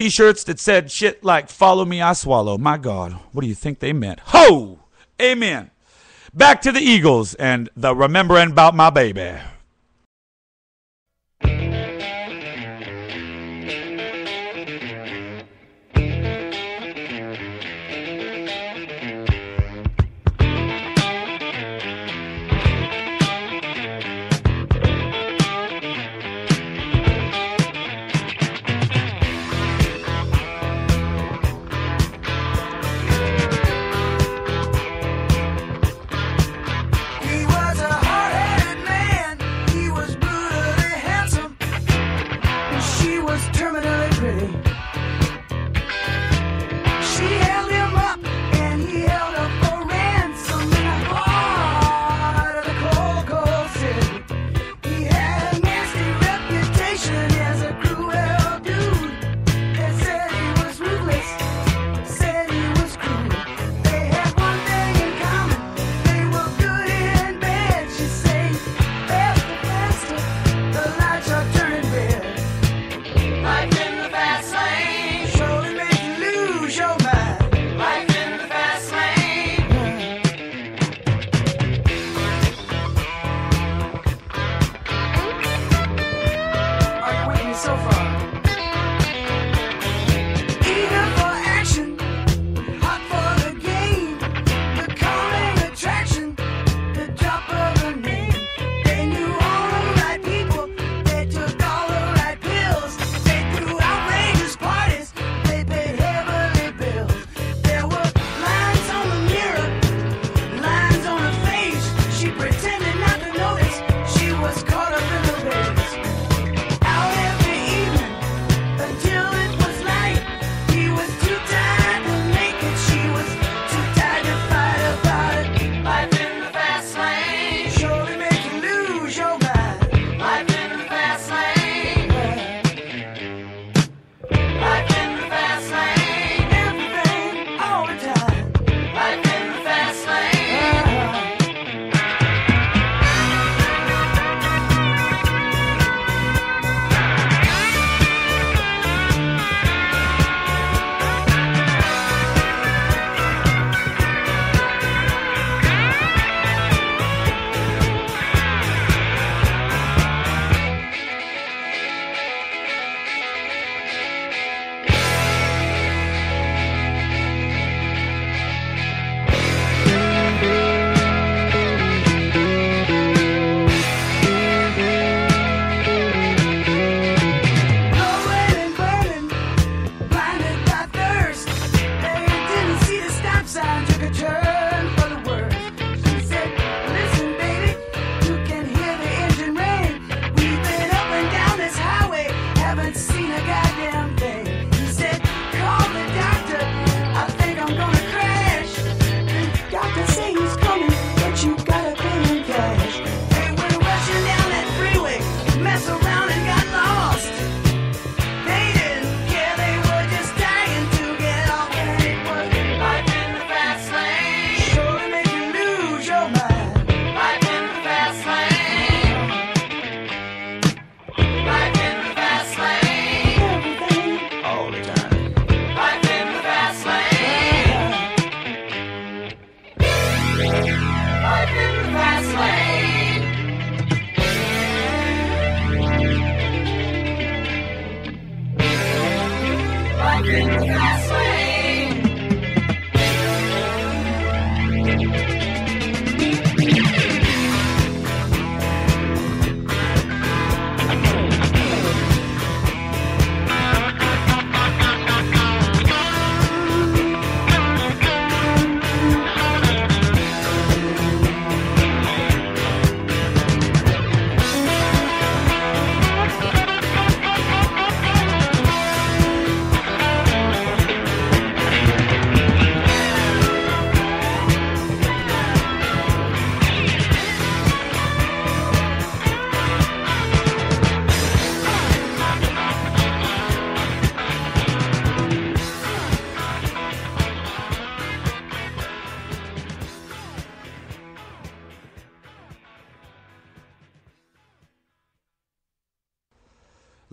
T-shirts that said shit like, follow me, I swallow. My God, what do you think they meant? Ho! Amen. Back to the Eagles and the remembering about my baby.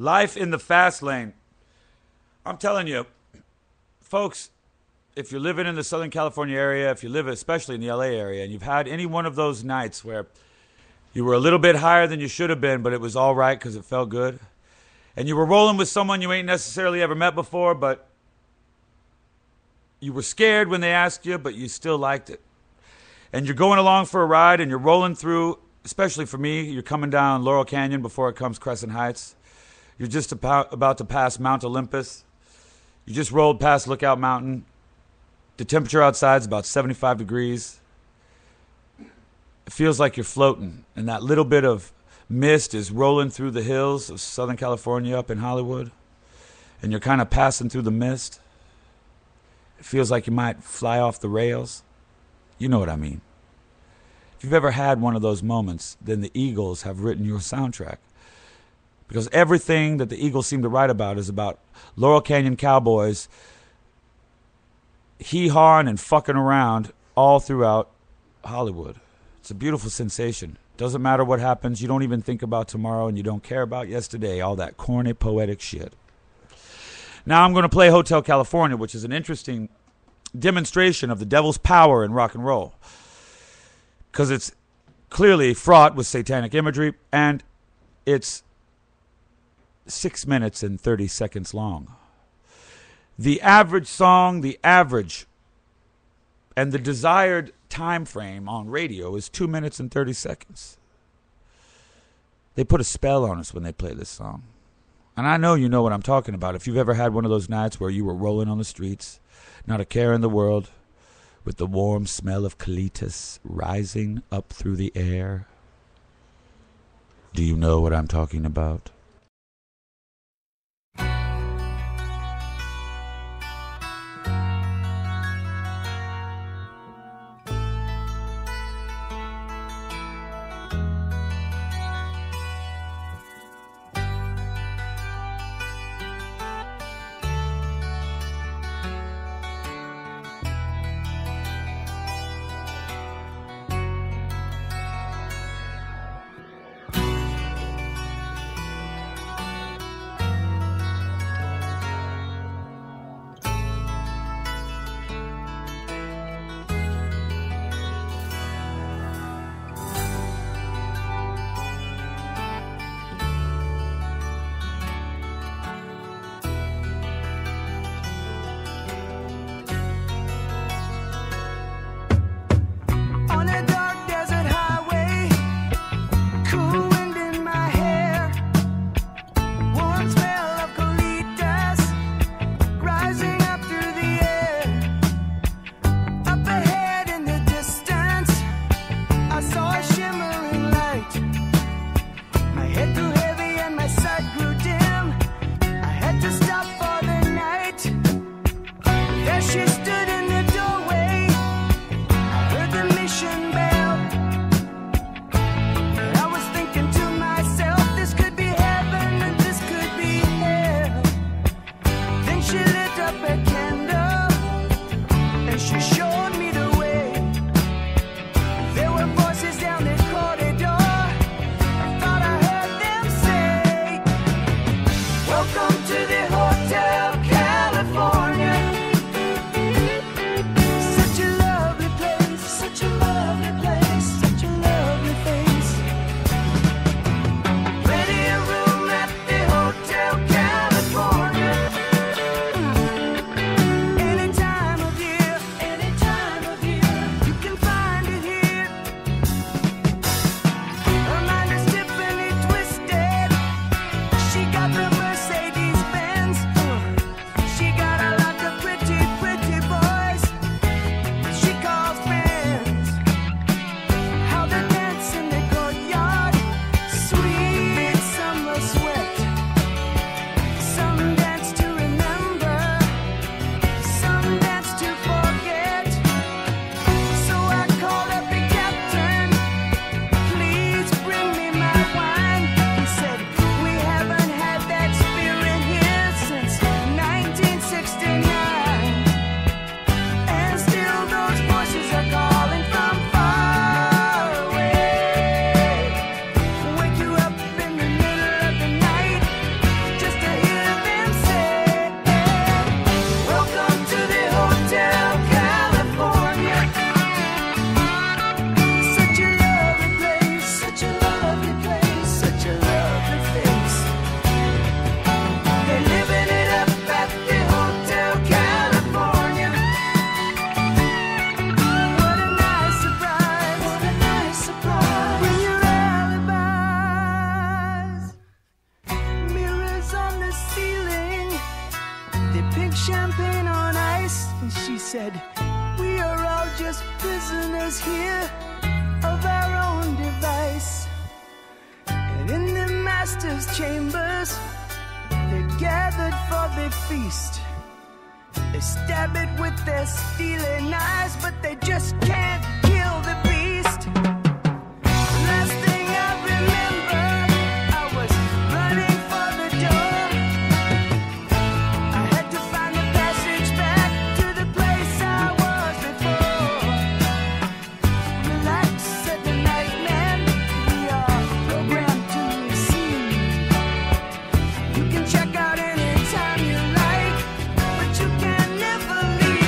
Life in the Fast Lane. I'm telling you, folks, if you're living in the Southern California area, if you live especially in the LA area, and you've had any one of those nights where you were a little bit higher than you should have been, but it was all right because it felt good, and you were rolling with someone you ain't necessarily ever met before, but you were scared when they asked you, but you still liked it. And you're going along for a ride, and you're rolling through, especially for me, you're coming down Laurel Canyon before it comes Crescent Heights. You're just about to pass Mount Olympus. You just rolled past Lookout Mountain. The temperature outside is about 75 degrees. It feels like you're floating, and that little bit of mist is rolling through the hills of Southern California up in Hollywood, and you're kind of passing through the mist. It feels like you might fly off the rails. You know what I mean. If you've ever had one of those moments, then the Eagles have written your soundtrack. Because everything that the Eagles seem to write about is about Laurel Canyon cowboys hee-hawing and fucking around all throughout Hollywood. It's a beautiful sensation. Doesn't matter what happens. You don't even think about tomorrow, and you don't care about yesterday. All that corny, poetic shit. Now I'm going to play Hotel California, which is an interesting demonstration of the devil's power in rock and roll. Because it's clearly fraught with satanic imagery, and it's 6 minutes and 30 seconds long. The average song, the average and the desired time frame on radio is 2 minutes and 30 seconds. They put a spell on us when they play this song. And I know you know what I'm talking about. If you've ever had one of those nights where you were rolling on the streets, not a care in the world, with the warm smell of colitas rising up through the air. Do you know what I'm talking about? drink champagne on ice, and she said, we are all just prisoners here of our own device. And in the master's chambers, they're gathered for the feast. They stab it with their steely knives, but they just can't kill the beast. Last thing I remember, I was running for the door. I had to find the passage back to the place I was before. Relax, said the night man, we are programmed to receive. You can check out anytime you like, but you can never leave.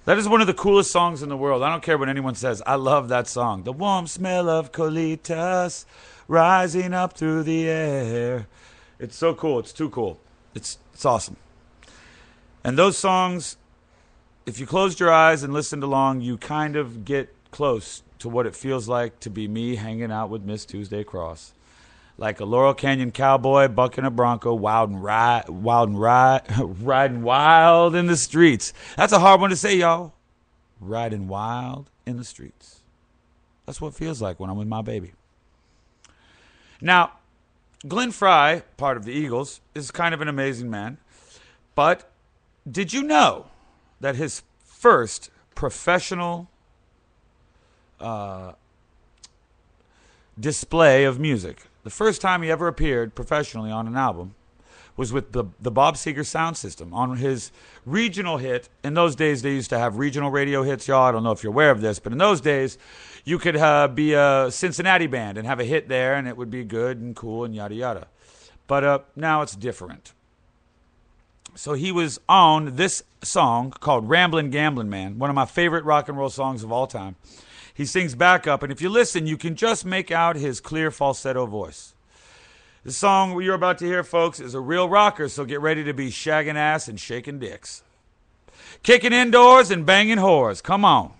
That is one of the coolest songs in the world. I don't care what anyone says. I love that song. The warm smell of colitas rising up through the air. It's so cool. It's too cool. It's awesome. And those songs, if you closed your eyes and listened along, you kind of get close to what it feels like to be me hanging out with Miss Tuesday Cross. Like a Laurel Canyon cowboy bucking a bronco, riding wild in the streets. That's a hard one to say, y'all. Riding wild in the streets. That's what it feels like when I'm with my baby. Now, Glenn Frey, part of the Eagles, is kind of an amazing man. But did you know that his first professional display of music, the first time he ever appeared professionally on an album, was with the Bob Seger sound system on his regional hit. In those days, they used to have regional radio hits, y'all. I don't know if you're aware of this, but in those days, you could be a Cincinnati band and have a hit there, and it would be good and cool and yada yada. But now it's different. So he was on this song called Ramblin' Gamblin' Man, one of my favorite rock and roll songs of all time. He sings backup, and if you listen, you can just make out his clear falsetto voice. The song you're about to hear, folks, is a real rocker, so get ready to be shagging ass and shaking dicks. Kicking indoors and banging whores. Come on.